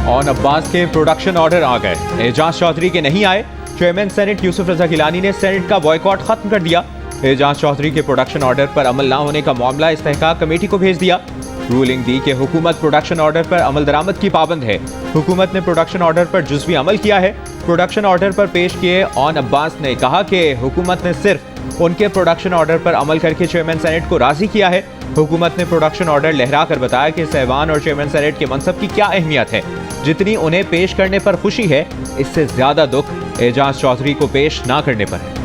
और अब्बास के production order आ गए। एजाज चौधरी के नहीं आए। चेयरमैन सेनेट यूसुफ रजा गिलानी ने सेनेट का बॉयकॉट खत्म कर दिया। एजाज चौधरी के प्रोडक्शन ऑर्डर पर अमल न होने का मामला इस्तेहकाक कमेटी को भेज दिया। रूलिंग दी कि हुकूमत प्रोडक्शन ऑर्डर पर अमल दरामद की पाबंद है। हुकूमत ने प्रोडक्शन ऑर्डर पर जुज़वी अमल किया है। प्रोडक्शन ऑर्डर पर पेश किए ऑन अब्बास ने कहा कि हुकूमत ने सिर्फ उनके प्रोडक्शन ऑर्डर पर अमल करके चेयरमैन सेनेट को राजी किया है। हुकूमत ने प्रोडक्शन ऑर्डर लहरा कर बताया कि सहवान और चेयरमैन सेनेट के मनसब की क्या अहमियत है। जितनी उन्हें पेश करने पर खुशी है, इससे ज्यादा दुख एजाज चौधरी को पेश ना करने पर है।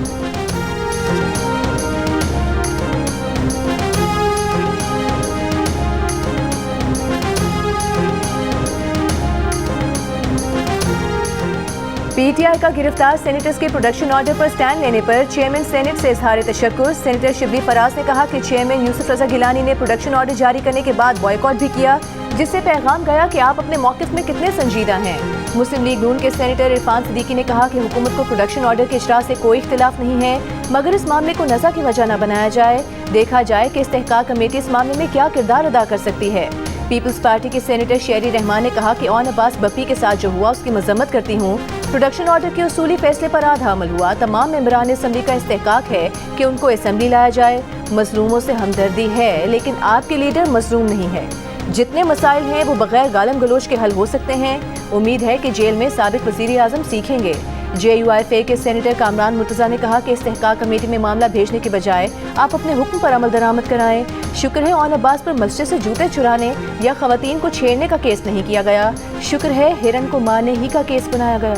पीटीआई का गिरफ्तार सेनेटर्स के प्रोडक्शन ऑर्डर पर स्टैंड लेने पर चेयरमैन सेनेट से इजहार तशक्कुर। सेनेटर शिबली फराज ने कहा कि चेयरमैन यूसुफ रजा गिलानी ने प्रोडक्शन ऑर्डर जारी करने के बाद बॉयकॉट भी किया, जिससे पैगाम गया कि आप अपने मौक़िफ़ में कितने संजीदा हैं। मुस्लिम लीग नून के सेनेटर इरफान सिद्दीकी ने कहा कि हुकूमत को प्रोडक्शन ऑर्डर के इजरा से कोई इख्तिलाफ नहीं है, मगर इस मामले को नज़ा की वजह न बनाया जाए। देखा जाए कि इस्तेहकाक कमेटी इस मामले में क्या किरदार अदा कर सकती है। पीपल्स पार्टी के सेनेटर शेरी रहमान ने कहा कि ऑन अब्बास बप्पी के साथ जो हुआ उसकी मजम्मत करती हूँ। प्रोडक्शन ऑर्डर के उसूली फैसले पर आधा अमल हुआ। तमाम मेंबरान असम्बली का इस्तेहकाक है कि उनको असम्बली लाया जाए। मजलूमों से हमदर्दी है, लेकिन आपके लीडर मजलूम नहीं है। जितने मसाइल हैं वो बगैर गालम गलोच के हल हो सकते हैं। उम्मीद है कि जेल में साबिक वज़ीर आज़म सीखेंगे। JUIFA के सेनेटर कामरान मुर्तज़ा ने कहा कि इस्तेहकाक कमेटी में मामला भेजने के बजाय आप अपने हुक्म पर अमल दरामद कराएं। शुक्र है ऑन अब्बास पर मस्जिद से जूते चुराने या खवातीन को छेड़ने का केस नहीं किया गया। शुक्र है हिरन को मारने ही का केस बनाया गया।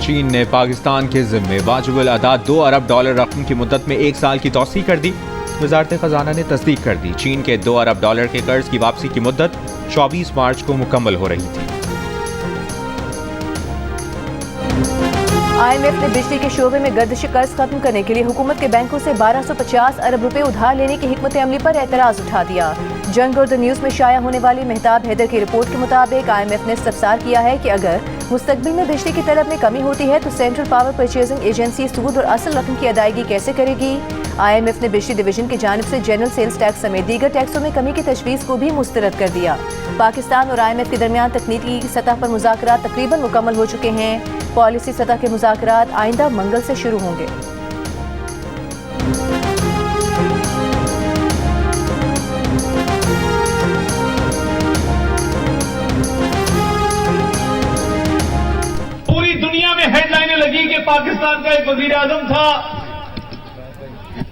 चीन ने पाकिस्तान के जिम्मे वाजिबुल अदा 2 अरब डॉलर रकम की मुद्दत में 1 साल की तौसीह कर दी। वजारत खजाना ने तस्दीक कर दी। चीन के 2 अरब डॉलर के कर्ज की वापसी की मुद्दत 24 मार्च को मुकम्मल हो रही थी। IMF ने बिजली के शोबे में गर्दिश कर्ज खत्म करने के लिए हुकूमत के बैंकों से 1250 अरब रुपए उधार लेने की हिकमत अमली पर एतराज उठा दिया। जंग और द न्यूज़ में शाया होने वाली मेहताब हैदर की रिपोर्ट के मुताबिक IMF ने इस्तफसार किया है कि अगर मुस्तकबिल में बिजली की तलब में कमी होती है तो सेंट्रल पावर परचेजिंग एजेंसी सूद और असल रकम की अदायगी कैसे करेगी। IMF ने बिजली डिवीजन की जानिब से जनरल सेल्स टैक्स समेत दीगर टैक्सों में कमी की तजवीज़ को भी मुस्तरद कर दिया। पाकिस्तान और IMF के दरमियान तकनीकी सतह पर मुज़ाकरात तकरीबन मुकम्मल हो चुके हैं। पॉलिसी सतह के मुज़ाकरात आइंदा मंगल से शुरू होंगे। पूरी दुनिया में हेडलाइनें लगी कि पाकिस्तान का एक वजीर आजम था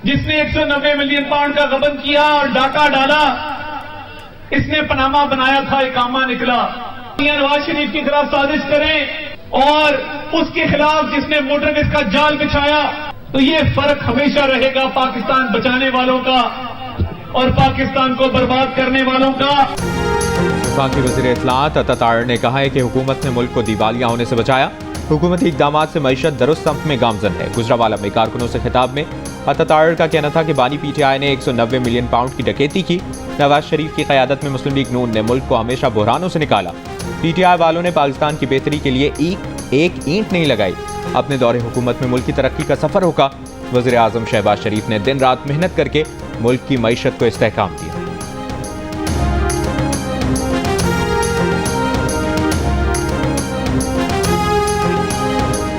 जिसने 190 मिलियन पाउंड का गबन किया और डाका डाला। इसने पनामा बनाया था, इकामा निकला। नवाज शरीफ की खिलाफ साजिश करें और उसके खिलाफ जिसने मोटरवेज का जाल बिछाया, तो ये फर्क हमेशा रहेगा पाकिस्तान बचाने वालों का और पाकिस्तान को बर्बाद करने वालों का। वफाकी वज़ीर इत्तलात अता ने कहा है कि हुकूमत ने मुल्क को दिवालिया होने से बचाया। हुकूमती इक़दामात से मईशत दुरुस्त सम्त में गामजन है। गुजरावाला में कारकुनों से खिताब में अता का कहना था कि बानी PTI ने 190 मिलियन पाउंड की डकैती की। नवाज शरीफ की क़यादत में मुस्लिम लीग नून ने मुल्क को हमेशा बहरानों से निकाला। PTI वालों ने पाकिस्तान की बेहतरी के लिए एक ईंट नहीं लगाई। अपने दौरे हुकूमत में मुल्क की तरक्की का सफ़र होगा। वज़ीर आज़म शहबाज शरीफ ने दिन रात मेहनत करके मुल्क की मईशत को इस्तेहकाम दिया।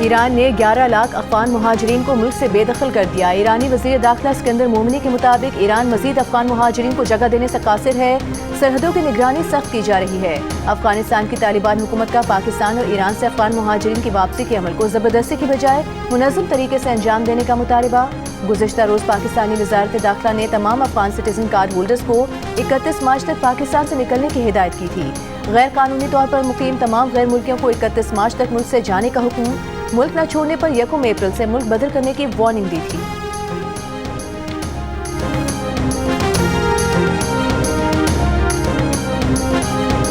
ईरान ने 11 लाख अफगान मुहाजिरीन को मुल्क से बेदखल कर दिया। ईरानी वज़ीर दाखिला सिकंदर मोमिनी के मुताबिक ईरान मजीद अफगान मुहाजिरीन को जगह देने से कासिर है। सरहदों की निगरानी सख्त की जा रही है। अफगानिस्तान की तालिबान हुकूमत का पाकिस्तान और ईरान से अफगान मुहाजिरीन की वापसी के अमल को ज़बरदस्ती की बजाय मुनज़्ज़म तरीके से अंजाम देने का मुतालबा। गुज़िश्ता रोज़ पाकिस्तानी वज़ारत दाखिला ने तमाम अफगान सिटीजन कार्ड होल्डर्स को 31 मार्च तक पाकिस्तान से निकलने की हिदायत की थी। गैर कानूनी तौर पर मुकीम तमाम गैर मुल्कियों को 31 मार्च तक मुल्क से जाने का हुक्म, मुल्क न छोड़ने पर 1 अप्रैल से मुल्क बदल करने की वार्निंग दी थी।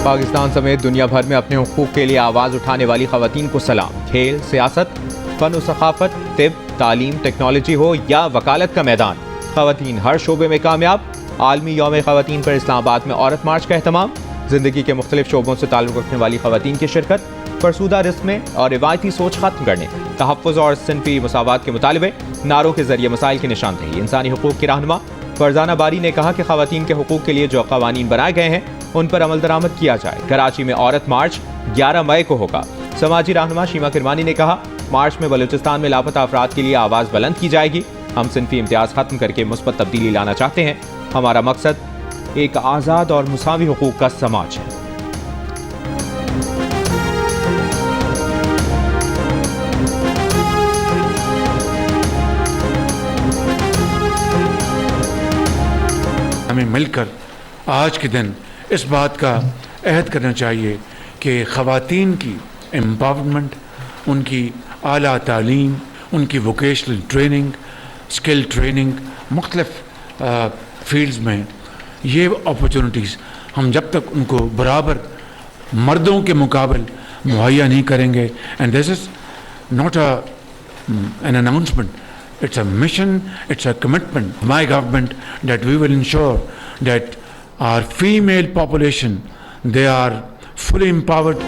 पाकिस्तान समेत दुनिया भर में अपने हुकूक के लिए आवाज़ उठाने वाली ख़वातीन को सलाम। खेल, सियासत, फ़न व सक़ाफ़त, तिब, तालीम, टेक्नोलॉजी हो या वकालत का मैदान, ख़वातीन हर शोबे में कामयाब। आलमी यौम ख़वातीन पर इस्लामाबाद में औरत मार्च का एहतमाम। जिंदगी के मुख्तलिफ शोबों से ताल्लुक़ रखने वाली खवातीन की शिरकत, फरसूदा रिस्क में और रिवायती सोच खत्म करने, तहफ़्फ़ुज़ और सिनफ़ी मसावात के मुतालबे, नारों के जरिए मसाइल की निशानदेही। इंसानी हुकूक़ की रहनुमा फरजाना बारी ने कहा कि खवातीन के हुकूक़ के लिए जो कवानीन बनाए गए हैं उन पर अमल दरामद किया जाए। कराची में औरत मार्च 11 मई को होगा। समाजी रहनुमा शीमा किरमानी ने कहा, मार्च में बलूचिस्तान में लापता अफराद के लिए आवाज़ बुलंद की जाएगी। हम सिनफी इम्तियाज़ खत्म करके मुस्बत तब्दीली लाना चाहते हैं। हमारा मकसद एक आज़ाद और मुसावी हुकूक़ का समाज है। हमें मिलकर आज के दिन इस बात का अहद करना चाहिए कि ख़वातीन की एम्पावरमेंट, उनकी आला तालीम, उनकी वोकेशनल ट्रेनिंग, स्किल ट्रेनिंग, मुख्तलिफ फील्ड्स में ये अपॉर्चुनिटीज़ हम जब तक उनको बराबर मर्दों के मुकाबले मुहैया नहीं करेंगे, and this is not an announcement, it's a mission, it's a commitment of my government that we will ensure that our female population, they are fully empowered.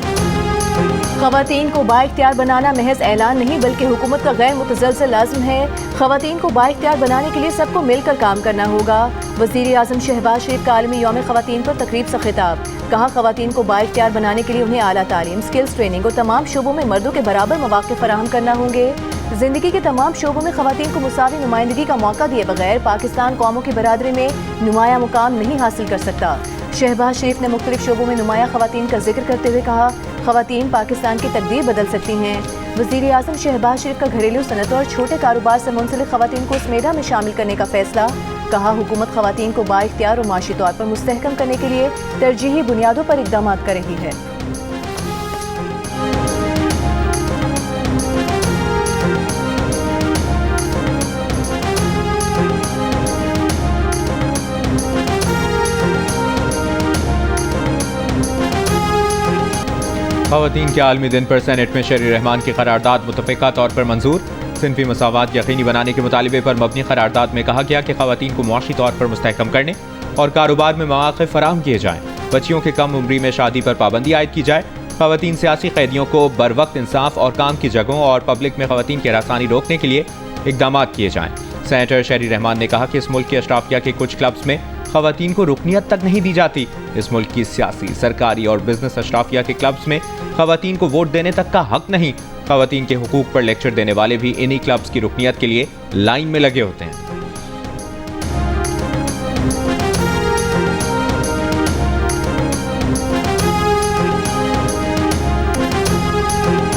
खवातीन को बाइख्तियार बनाना महज ऐलान नहीं बल्कि हुकूमत का गैर मुतज़लज़ल लाज़िम है। खवातीन को बाइख्तियार बनाने के लिए सबको मिलकर काम करना होगा। वज़ीर आज़म शहबाज शरीफ का आलमी यौम खवातीन पर तकरीब से खिताब। कहा, खवातीन को बाइख्तियार बनाने के लिए उन्हें आला तालीम, स्किल्स ट्रेनिंग और तमाम शोबों में मर्दों के बराबर मौक़े फराहम करना होंगे। जिंदगी के तमाम शोबों में खवातीन को मुसावी नुमाइंदगी का मौका दिए बगैर पाकिस्तान कौमों की बरादरी में नुमाया मुकाम नहीं हासिल कर सकता। शहबाज शरीफ ने मुख्तलिफ शोबों में नुमाया खवातीन का जिक्र करते हुए कहा, खवातीन पाकिस्तान की तकदीर बदल सकती हैं। वज़ीर आज़म शहबाज शरीफ का घरेलू सनत और छोटे कारोबार से मुंसलिक खवातीन को इस मेदा में शामिल करने का फैसला। कहा, हुकूमत खवातीन को बाइख्तियार और माशी तौर पर मुस्तहकम करने के लिए तरजीही बुनियादों पर इक़दाम कर रही है। खवातीन के आलमी दिन पर सेनेट में शहरी रहमान की करारदाद मुतफ़िका तौर पर मंजूर। सिनफी मसावात यकीनी बनाने के मुतालिबे पर मबनी करारदाद में कहा गया कि खवातीन को मुआशी तौर पर मुस्तहकम करने और कारोबार में मौक़े फराहम किए जाएँ। बच्चियों के कम उम्री में शादी पर पाबंदी आयद की जाए। खवातीन सियासी कैदियों को बर वक्त इंसाफ और काम की जगहों और पब्लिक में खवातीन की हरासानी रोकने के लिए इक़दाम किए जाएँ। सेनेटर शहरी रहमान ने कहा कि इस मुल्क के अशराफिया के कुछ क्लब्स में खवातीन को रुकनियत तक नहीं दी जाती। इस मुल्क की सियासी, सरकारी और बिजनेस अशराफिया के क्लब्स में खवातीन को वोट देने तक का हक नहीं। खवातीन के हुकूक पर लेक्चर देने वाले भी इन्हीं क्लब्स की रुकनियत के लिए लाइन में लगे होते हैं।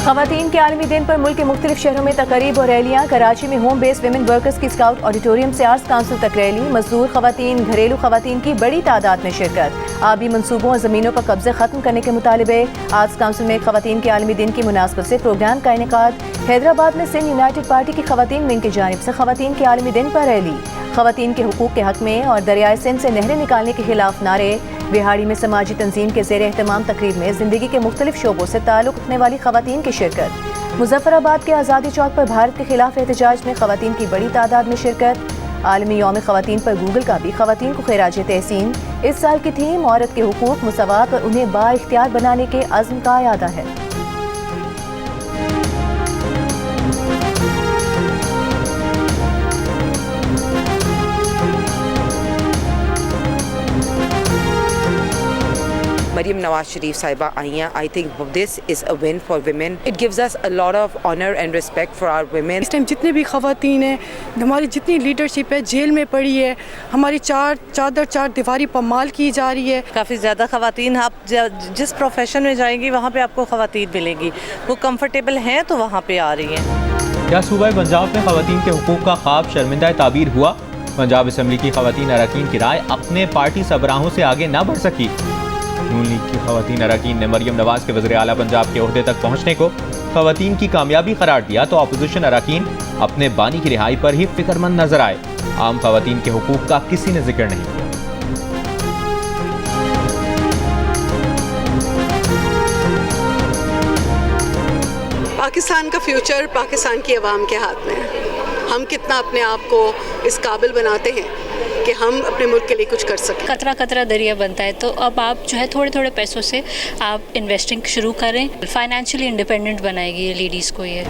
खवातीन के आलमी दिन पर मुल्क के मुख्तलिफ शहरों में तकरीब और रैलियाँ। कराची में होम बेस्ड विमेन वर्कर्स की स्काउट ऑडिटोरियम से आर्ट्स काउंसिल तक रैली। मजदूर खवातीन, घरेलू खवातीन की बड़ी तादाद में शिरकत। आबी मनसूबों और ज़मीनों पर कब्जे खत्म करने के मुतालिबे। आर्ट्स काउंसिल में खवातीन के आलमी दिन की मुनासबत से प्रोग्राम का इनेकाद। हैदराबाद में सिंध यूनाइटेड पार्टी की खवातीन विंग की जानिब से खवातीन के आलमी दिन पर रैली। खवातीन के हुकूक के हक में और दरियाए सिंध से नहरें निकालने के खिलाफ नारे। बिहाड़ी में समाजी तंजीम के ज़ेर एहतमाम तकरीब में जिंदगी के मुख्तलिफ शोबों से ताल्लुक़ रखने वाली खवातीन की शिरकत। मुजफ्फराबाद के आज़ादी चौक पर भारत के खिलाफ एहतजाज में खवातीन की बड़ी तादाद में शिरकत। आलमी यौम खवातीन पर गूगल का भी खवातीन को खैराज तहसीन। इस साल की थीम औरत के हुकूक, मुसावात और उन्हें बाइख्तियार बनाने के अज़्म का इरादा है। मरियम नवाज शरीफ साहिबा आई हैं। I think this is a win for women. It gives us a lot of honor and respect for our women. इस टाइम जितने भी खवातीन हैं, हमारी जितनी लीडरशिप है, जेल में पड़ी है, हमारी चार दीवारी पमाल की जा रही है। काफ़ी ज़्यादा खवातीन, आप जिस प्रोफेशन में जाएंगी वहाँ पे आपको खवातीन मिलेंगी, वो कंफर्टेबल हैं तो वहाँ पे आ रही हैं। क्या सूबा पंजाब में खवातीन के हुकूक का ख्वाब शर्मिंदा ताबीर हुआ? पंजाब असम्बली की खवातीन अरकान की राय अपने पार्टी सरबराहों से आगे न बढ़ सकी। नून लीग की खवातीन अरकान ने मरियम नवाज के वज़ीर आला पंजाब के ओहदे तक पहुँचने को खवातीन की कामयाबी करार दिया तो अपोजिशन अरकान अपने बानी की रिहाई पर ही फिक्रमंद नजर आए। आम खवातीन के हुकूक का किसी ने जिक्र नहीं किया। पाकिस्तान का फ्यूचर पाकिस्तान की आवाम के हाथ में है। हम कितना अपने आप को इस काबिल बनाते हैं कि हम अपने मुल्क के लिए कुछ कर सकें। कतरा कतरा दरिया बनता है, तो अब आप जो है थोड़े थोड़े पैसों से आप इन्वेस्टिंग शुरू करें। फाइनेंशियली इंडिपेंडेंट बनाएगी ये लेडीज़ को। ये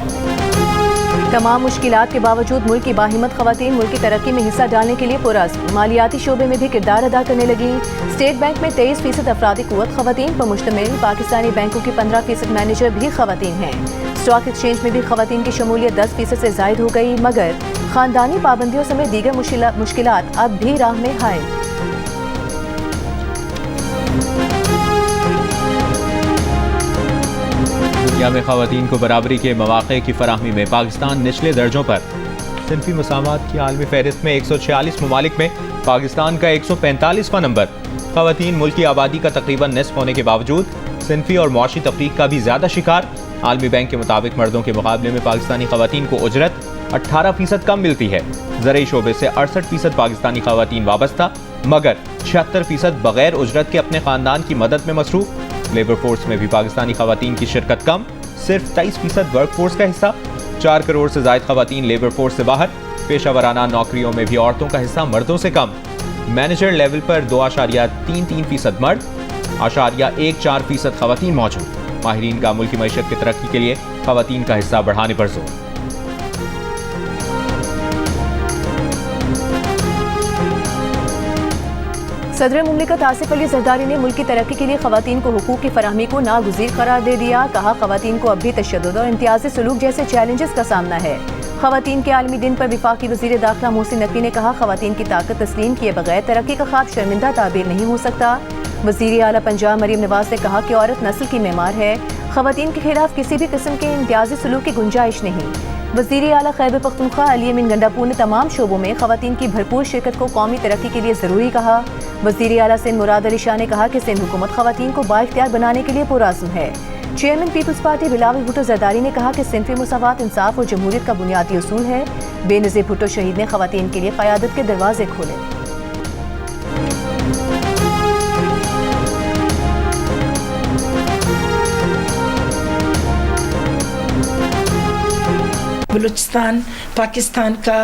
तमाम मुश्किलात के बावजूद मुल्क की बाहिम्मत खवातीन मुल्क की तरक्की में हिस्सा डालने के लिए पुरअज़्म, मालियाती शोबे में भी किरदार अदा करने लगी। स्टेट बैंक में 23% अफरादी कुव्वत खवातीन पर मुश्तमिल। पाकिस्तानी बैंकों की 15% मैनेजर भी खवातीन हैं। स्टॉक एक्सचेंज में भी खवातीन की शमूलियत 10% से ज़ायद हो गई, मगर ख़ानदानी पाबंदियों समेत दीगर मुश्किलात अब भी राह में हाय। दुनिया में खवातीन को बराबरी के मौक़े की फराहमी में पाकिस्तान निचले दर्जों पर। सिनफी मसावात की आलमी फहरिस्त में 146 ममालिक में पाकिस्तान का 145वां नंबर। खवातीन मुल्क की आबादी का तकरीबन निस्फ होने के बावजूद सिनफी और मुआशी तफरीक का भी ज़्यादा शिकार। आलमी बैंक के मुताबिक मर्दों के मुकाबले में पाकिस्तानी खवातीन को उजरत 18% कम मिलती है। ज़रई शोबे से 68% पाकिस्तानी खवातीन वाबस्ता, मगर 76% बगैर उजरत के अपने ख़ानदान की मदद में मसरूफ़। लेबर फोर्स में भी पाकिस्तानी खवातीन की शिरकत कम, सिर्फ 23% वर्क फोर्स का हिस्सा। 4 करोड़ से ज़ायद खवातीन लेबर फोर्स से बाहर। पेशा नौकरियों में भी औरतों का हिस्सा मर्दों से कम। मैनेजर लेवल पर 2.33% मर्द, 0.14% खवातीन मौजूद। माहिरीन का मुल्क की मईशत की तरक्की के लिए खवातीन का हिस्सा बढ़ाने पर जोर। सदर मुमलिकत आसिफ अली जरदारी ने मुल्क की तरक्की के लिए खवातीन को हुकूक की फराहमी को नागुज़ीर करार दे दिया। कहा, खवातीन को अब भी तशद्दुद और इम्तियाजी सलूक जैसे चैलेंजेस का सामना है। खवातीन के आलमी दिन पर विफाकी वज़ीर दाखिला मोहसिन नकवी ने कहा, खवातीन की ताकत तस्लीम किए बगैर तरक्की का ख्वाब शर्मिंदा ताबीर नहीं हो सकता। वज़ीर आला पंजाब मरीम नवाज ने कहा कि औरत नस्ल की मेमार है, खवातीन के खिलाफ किसी भी किस्म के इम्तियाजी सलूक की गुंजाइश नहीं। वज़ीर आला खैबर पख्तूनख्वा अली अमीन गंडापुर ने तमाम शोबों में खवातीन की भरपूर शिरकत को कौमी तरक्की के लिए ज़रूरी कहा। वज़ीर आला सिंध मुराद अली शाह ने कहा कि सिंध हुकूमत खवातीन को बाइख्तियार बनाने के लिए पुरअज़्म है। Chairman peoples party Bilawal Bhutto Zardari ने कहा कि सिंफी मुसावात, इंसाफ और जमहूरियत का बुनियादी उसूल है। बेनज़ीर भुट्टो शहीद ने खवातीन के लिए क़यादत के दरवाजे खोले। बलूचिस्तान पाकिस्तान का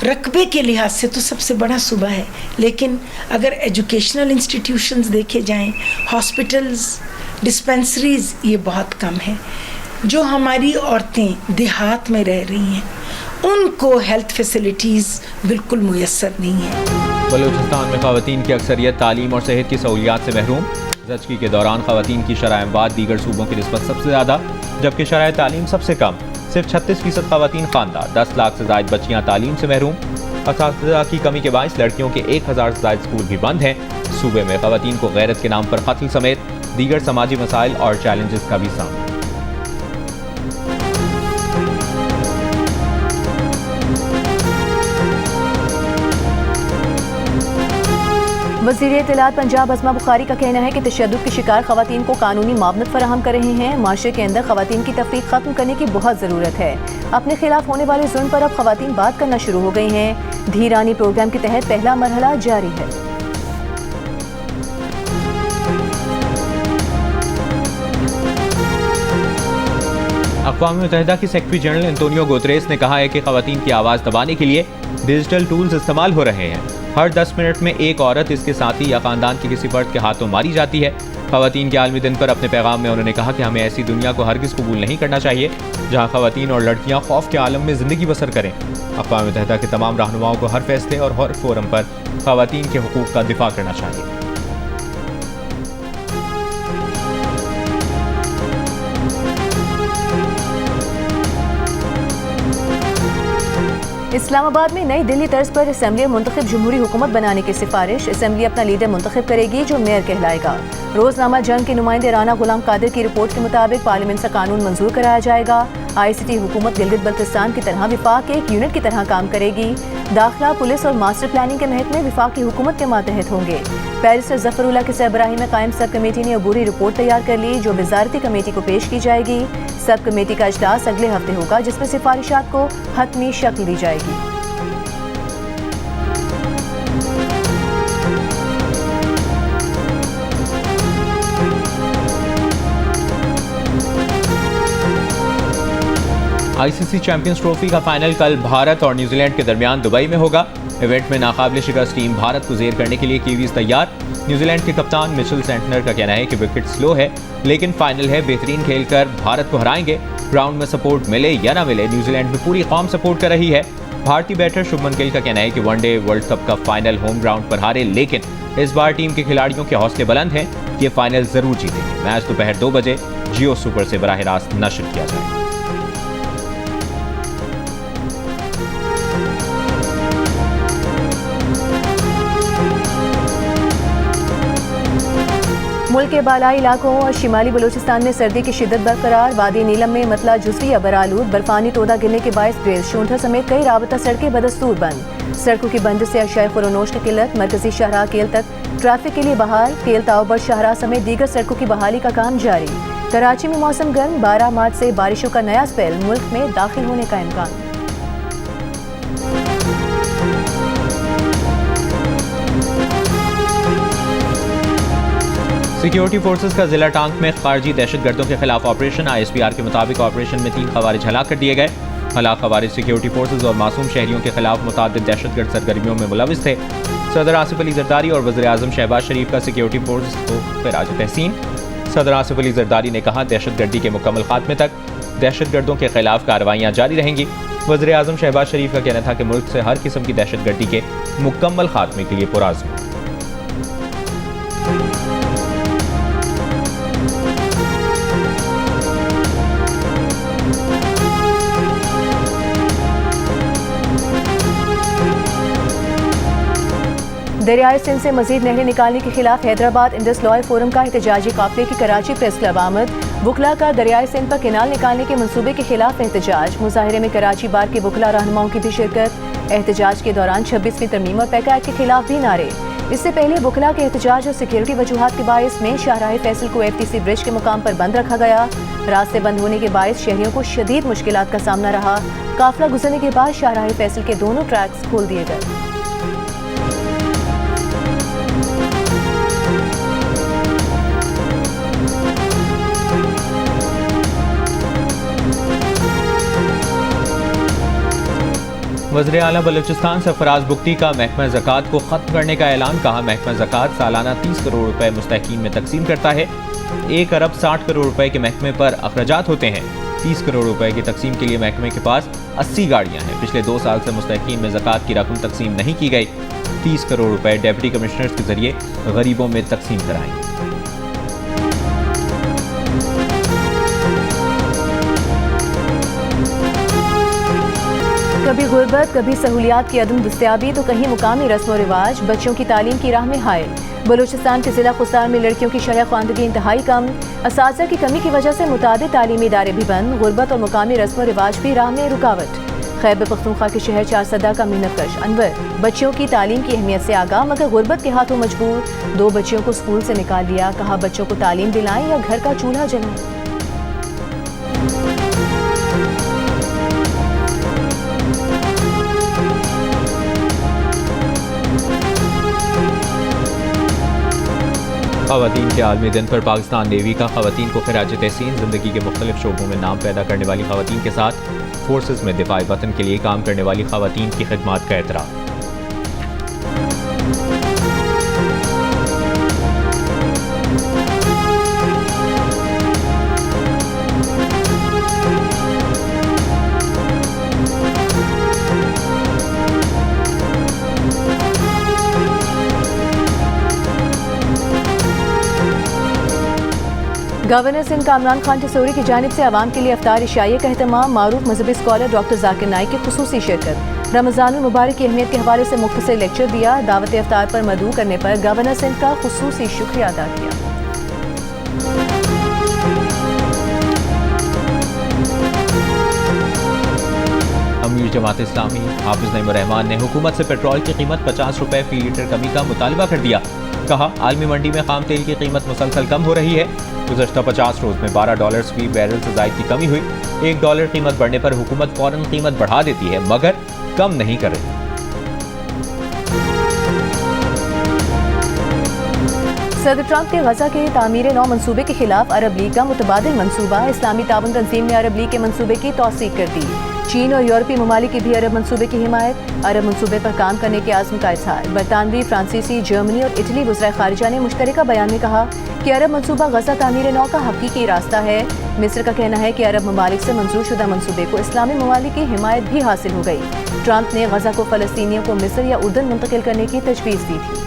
रकबे के लिहाज से तो सबसे बड़ा सूबा है, लेकिन अगर एजुकेशनल इंस्टीट्यूशंस देखे जाएं, हॉस्पिटल्स, डिस्पेंसरीज, ये बहुत कम है। जो हमारी औरतें देहात में रह रही हैं उनको हेल्थ फैसिलिटीज़ बिल्कुल मुयस्सर नहीं है। बलूचिस्तान में खवातीन की अक्सरियत तालीम और सेहत की सहूलियात से महरूम। ज़चगी के दौरान खवातीन की शरह अमवात दीगर सूबों की निस्बत सबसे ज़्यादा, जबकि शरह तालीम सबसे कम। सिर्फ 36% खवातीन खानदान, 10 लाख से ज़ायद बच्चियाँ तालीम से महरूम। असातिज़ा की कमी के बायस लड़कियों के 1000 से ज़ायद स्कूल भी बंद हैं। सूबे में खवातीन को गैरत के नाम पर कत्ल समेत दीगर समाजी मसाइल और चैलेंजेस का भी सामना। वज़ीर इत्तलात पंजाब अज़मा बुखारी का कहना है कि तशद्दुद के शिकार खवातीन को कानूनी मावनत फराहम कर रहे हैं। माशरे के अंदर खवातीन की तफरीक खत्म करने की बहुत ज़रूरत है। अपने खिलाफ होने वाले जुल्म पर अब खवातीन बात करना शुरू हो गई हैं। धीरानी प्रोग्राम के तहत पहला मरहला जारी है। अक़वाम मुत्तहिदा की सेक्रेटरी जनरल एंटोनियो गुतरेस ने कहा है कि खवातीन की आवाज़ दबाने के लिए डिजिटल टूल्स इस्तेमाल हो रहे हैं। हर 10 मिनट में एक औरत इसके साथी या ख़ानदान के किसी फर्द के हाथों मारी जाती है। खवातीन के आलमी दिन पर अपने पैगाम में उन्होंने कहा कि हमें ऐसी दुनिया को हरगिज़ कबूल नहीं करना चाहिए जहाँ खवातीन और लड़कियाँ खौफ के आलम में ज़िंदगी बसर करें। अक़वाम मुत्तहिदा के तमाम रहनुमाओं को हर फैसले और हर फोरम पर खवातीन के हुकूक़ का दिफा करना चाहिए। इस्लामाबाद में नई दिल्ली तर्ज पर असम्बली मुंतखब जमहूरी हुकूमत बनाने की सिफारिश। असम्बली अपना लीडर मुंतखब करेगी जो मेयर कहलाएगा। रोजनामा जंग के नुमाइंदे राना गुलाम कादिर की रिपोर्ट के मुताबिक पार्लियामेंट से कानून मंजूर कराया जाएगा। ICT हुकूमत गिलगित बल्तिस्तान की तरह विफाक एक यूनिट की तरह काम करेगी। दाखिला, पुलिस और मास्टर प्लानिंग के महकमे विफाकी हुकूमत के मातहत होंगे। बैरिस्टर ज़फ़रुल्लाह की सरबराही में कायम सब कमेटी ने अबूरी रिपोर्ट तैयार कर ली जो वजारती कमेटी को पेश की जाएगी। सब कमेटी का इजलास अगले हफ्ते होगा जिसमें सिफारिशात को हतमी शक्ल दी जाएगी। आईसीसी चैंपियंस ट्रॉफी का फाइनल कल भारत और न्यूजीलैंड के दरमियान दुबई में होगा। इवेंट में नाकाबिल शिकस्त टीम भारत को जेर करने के लिए कीवीज तैयार। न्यूजीलैंड के कप्तान मिचेल सेंटनर का कहना है कि विकेट स्लो है, लेकिन फाइनल है, बेहतरीन खेलकर भारत को हराएंगे। ग्राउंड में सपोर्ट मिले या ना मिले, न्यूजीलैंड में पूरी कौम सपोर्ट कर रही है। भारतीय बैटर शुभमन गिल का कहना है कि वनडे वर्ल्ड कप का फाइनल होम ग्राउंड पर हारे, लेकिन इस बार टीम के खिलाड़ियों के हौसले बुलंद हैं, ये फाइनल जरूर जीतेंगे। मैच दोपहर 2 बजे जियो सुपर से बराह रास्त नश्र किया जाएगा। मुल्क के बालाई इलाकों और शिमाली बलूचिस्तान में सर्दी की शिद्दत बरकरार। वादी नीलम में मतला जुज़वी अबरालूद, बर्फानी तोदा गिरने के बायस ब्रेल शोंठा समेत कई राबता सड़कें बदस्तूर बंद। सड़कों की बंद से अशाए खुरोनोश की किल्लत। मरकजी शाहराह केल तक ट्रैफिक के लिए बहाल। केल ताउबर शाहराह समेत दीगर सड़कों की बहाली का काम जारी। कराची में मौसम गर्म, 12 मार्च से बारिशों का नया स्पेल मुल्क में दाखिल होने का इम्कान। सिक्योरिटी फोर्सेस का जिला टांग में खारजी दहशतगर्दों के खिलाफ ऑपरेशन। ISPR के मुताबिक ऑपरेशन में 3 खवारिज हलाक कर दिए गए। हलाक खवारिज सिक्योरिटी फोर्सेस और मासूम शहरियों के खिलाफ मुतादिद दहशतगर्द सरगर्मियों में मुलविस थे। सदर आसिफ अली जरदारी और वज़ीर आज़म शहबाज शरीफ का सिक्योरिटी फोर्सेस को खिराज तहसीन। सदर आसिफ अली जरदारी ने कहा, दहशतगर्दी के मुकम्मल खात्मे तक दहशतगर्दों के खिलाफ कार्रवाइयाँ जारी रहेंगी। वज़ीर आज़म शहबाज शरीफ का कहना था कि मुल्क से हर किस्म की दहशतगर्दी के मुकम्मल खात्मे के लिए पुराज़्म है। दरियाए सिंध से मजीद नहरें निकालने के खिलाफ हैदराबाद इंडस लॉयर फोरम का एहतजाजी काफिले की कराची प्रेस क्लब आमद। वुकला का दरियाए सिंध पर किनाल निकालने के मंसूबे के खिलाफ एहतजाज। मुजाहिरे में कराची बार के वुकला रहनुमाओं की भी शिरकत। एहतजाज के दौरान 26वीं तरमीम और पैका एक्ट के खिलाफ भी नारे। इससे पहले वुकला के एहतजाज और सिक्योरिटी वजूहात के बायस में शाहराह फैसल को FTC ब्रिज के मुकाम पर बंद रखा गया। रास्ते बंद होने के बायस शहरियों को शदीद मुश्किलात का सामना रहा। काफिला गुजरने के बाद शाहराह फैसल के दोनों ट्रैक्स खोल दिए गए। वज़ीर आला बलूचिस्तान सरफराज बुख्ती का महकमा ज़कात को ख़त्म करने का ऐलान। कहा, महकमा ज़कात सालाना 30 करोड़ रुपए मुस्तहकीन में तकसीम करता है। 1 अरब 60 करोड़ रुपए के महकमे पर अखराजात होते हैं। 30 करोड़ रुपए की तकसीम के लिए महकमे के पास 80 गाड़ियाँ हैं। पिछले 2 साल से मुस्तहकीन में ज़कात की रकम तकसीम नहीं की गई। 30 करोड़ रुपए डिप्टी कमिश्नर्स के जरिए गरीबों में तकसीम कराएंगे। कभी गुर्बत, कभी सहूलियात की अदम दस्तयाबी, तो कहीं मुकामी रस्म और रिवाज बच्चों की तालीम की राह में हायल। बलूचिस्तान के जिला खुसार में लड़कियों की शरह ख्वानदगी इंतहाई कम। असातिज़ा की कमी की वजह से मुतादिद तालीमी इदारे भी बंद। गुर्बत और मुकामी रस्म और रिवाज भी राह में रुकावट। खैबर पख्तूनख्वा के शहर चारसदा का मेहनतकश अनवर बच्चियों की तालीम की अहमियत से आगाह, मगर गुर्बत के हाथों मजबूर। 2 बच्चियों को स्कूल से निकाल लिया। कहा, बच्चों को तालीम दिलाएं या घर का चूल्हा जलाएं। ख़वातीन के आलमी दिन पर पाकिस्तान नेवी का ख़वातीन को खिराज तहसीन। ज़िंदगी के मुख्तलिफ शोबों में नाम पैदा करने वाली ख़वातीन के साथ फोर्सेस में दिफाई वतन के लिए काम करने वाली ख़वातीन की खिदमत का एतराफ़। गवर्नर सिंध कामरान खान टिसोरी की जानिब से आवाम के लिए अफ्तार इशाइया का एहतमाम। मारूफ मजहबी स्कॉलर डॉक्टर जाकिर नाइक की खुसूसी शिरकत। रमज़ानुल मुबारक की अहमियत के हवाले से मुख्तसर लेक्चर दिया। दावत अफ्तार पर मदऊ करने पर गवर्नर सिंध का खुसूसी शुक्रिया अदा किया। अमीर जमात इस्लामी हाफिज नईम रहमान ने हुकूमत से पेट्रोल की कीमत 50 रुपए फी लीटर कमी का मुतालबा कर दिया। कहा, आलमी मंडी में खाम तेल की कीमत मुसलसल कम हो रही है। गुज़श्ता 50 रोज में $12 फी बैरल से ज़ायद की कमी हुई। $1 कीमत बढ़ने पर हुकूमत फौरन कीमत बढ़ा देती है, मगर कम नहीं कर रही। सदर ट्रंप के गजा के तामीर नौ मनसूबे के खिलाफ अरब लीग का मुतबादिल मनसूबा। इस्लामी ताउन तंजीम ने अरब लीग के मनसूबे की तौसीक कर दी। चीन और यूरोपीय ममालिक की भी अरब मनसूबे की हिमायत। अरब मनसूबे पर काम करने के आज़म का इज़हार। बरतानवी, फ्रांसीसी, जर्मनी और इटली वज़ीर ख़ारिजा ने मुश्तरका बयान में कहा कि अरब मनसूबा गजा तामीर नौ का हकीकी रास्ता है। मिस्र का कहना है कि अरब ममालिक से मंजूर शुदा मनसूबे को इस्लामी ममालिक की हिमायत भी हासिल हो गई। ट्रंप ने गजा को फ़लस्तीनियों को मिस्र या उर्दन मुंतकिल करने की तजवीज़ दी थी।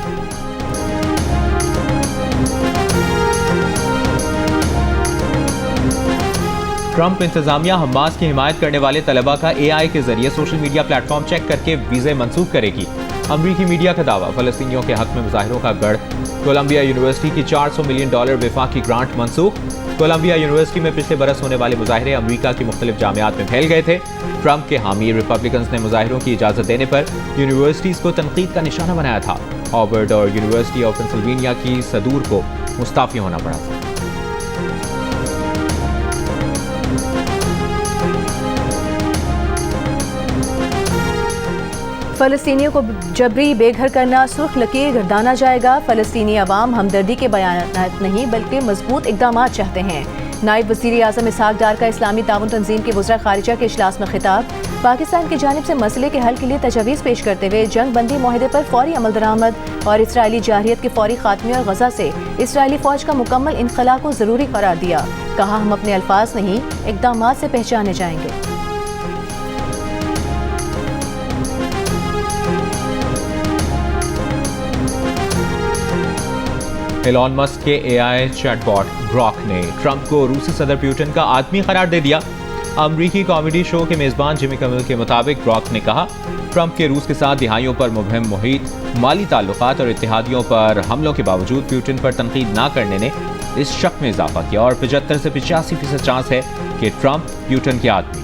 ट्रंप इंतजामिया हमास की हिमायत करने वाले तलबा का AI के जरिए सोशल मीडिया प्लेटफॉर्म चेक करके वीज़े मंसूख करेगी। अमरीकी मीडिया का दावा, फ़लस्तीनियों के हक में मुजाहिरों का गढ़। कोलंबिया यूनिवर्सिटी की $400 मिलियन वफाकी ग्रांट मंसूख। कोलंबिया यूनिवर्सिटी में पिछले बरस होने वाले मुजाहिरे अमरीका की मुख्तलिफ जामियात में फैल गए थे। ट्रंप के हामी रिपब्लिकन्स ने मुजाहिरों की इजाज़त देने पर यूनिवर्सिटीज़ को तनकीद का निशाना बनाया था। हार्वर्ड और यूनिवर्सिटी ऑफ पेंसिल्वेनिया की सदूर को मुस्ताफ़ी होना पड़ा था। फ़लस्तीनियों को जबरी बेघर करना सुर्ख लकीर गर्दाना जाएगा। फ़लस्तीनी अवाम हमदर्दी के बयानात नहीं बल्कि मजबूत इक़दाम चाहते हैं। नायब वज़ीर आज़म इसहाक डार का इस्लामी ताउन तंजीम के वज़ीर ख़ारिजा के इजलास में खिताब। पाकिस्तान की जानिब से मसले के हल के लिए तजवीज़ पेश करते हुए जंग बंदी मुआहदे पर फौरी अमल दरामद और इसराइली जारहियत के फौरी खात्मे और गजा से इसराइली फ़ौज का मुकम्मल इनखला को ज़रूरी करार दिया। कहा, हम अपने अल्फाज नहीं इक़दामात से पहचाने जाएंगे। एलॉन मस्क के AI चैटबॉट ग्रॉक ने ट्रंप को रूसी सदर पुतिन का आदमी करार दे दिया। अमरीकी कॉमेडी शो के मेज़बान जिमी किमेल के मुताबिक ग्रॉक ने कहा, ट्रंप के रूस के साथ दिहाइयों पर मुबहम मुहीत, माली ताल्लुकात और इत्तेहादियों पर हमलों के बावजूद पुतिन पर तनकीद ना करने ने इस शक में इजाफा किया और 75 से 85% चांस है कि ट्रंप पुतिन के आदमी।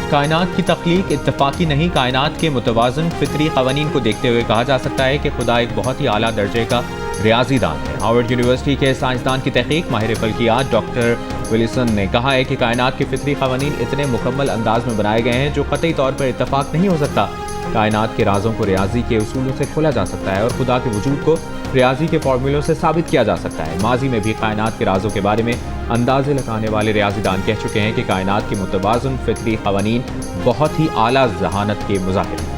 कायनात की तख्लीक इत्तफाकी नहीं, कायनात के मुतवाज़न फितरी क़वानीन को देखते हुए कहा जा सकता है कि खुदा एक बहुत ही आला दर्जे का रियाजीदान है। हार्वर्ड यूनिवर्सिटी के साइंसदान की तहकीक माहिर फल्कियात डॉक्टर विलिसन ने कहा है कि कायनात के फितरी क़वानीन इतने मुकम्मल अंदाज में बनाए गए हैं जो कतई तौर पर इत्तफाक नहीं हो सकता। कायनात के राजों को रियाजी के उसूलों से खोला जा सकता है और खुदा के वजूद को रियाजी के फार्मूलों से साबित किया जा सकता है। माजी में भी कायनात के राजों के बारे में अंदाजे लगाने वाले रियाजीदान कह चुके हैं कि कायनात के मुतवाज़न फितरी क़वानीन बहुत ही आला ज़हानत के मुज़ाहिर हैं।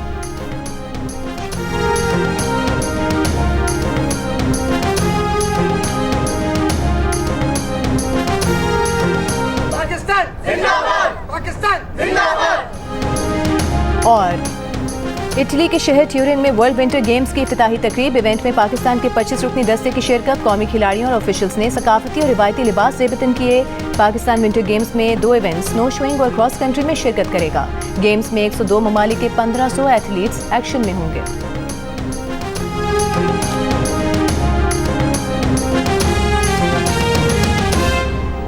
और इटली के शहर ट्यूरिन में वर्ल्ड विंटर गेम्स की इफ्तिताही तकरीब। इवेंट में पाकिस्तान के 25 रुकनी दस्ते की शिरकत। कौमी खिलाड़ियों और ऑफिशियल्स ने सकाफती और रिवायती लिबास ज़ेबतन किए। पाकिस्तान विंटर गेम्स में 2 इवेंट स्नो शोइंग और क्रॉस कंट्री में शिरकत करेगा। गेम्स में 102 ममालिक के 1500 एथलीट्स एक्शन में होंगे।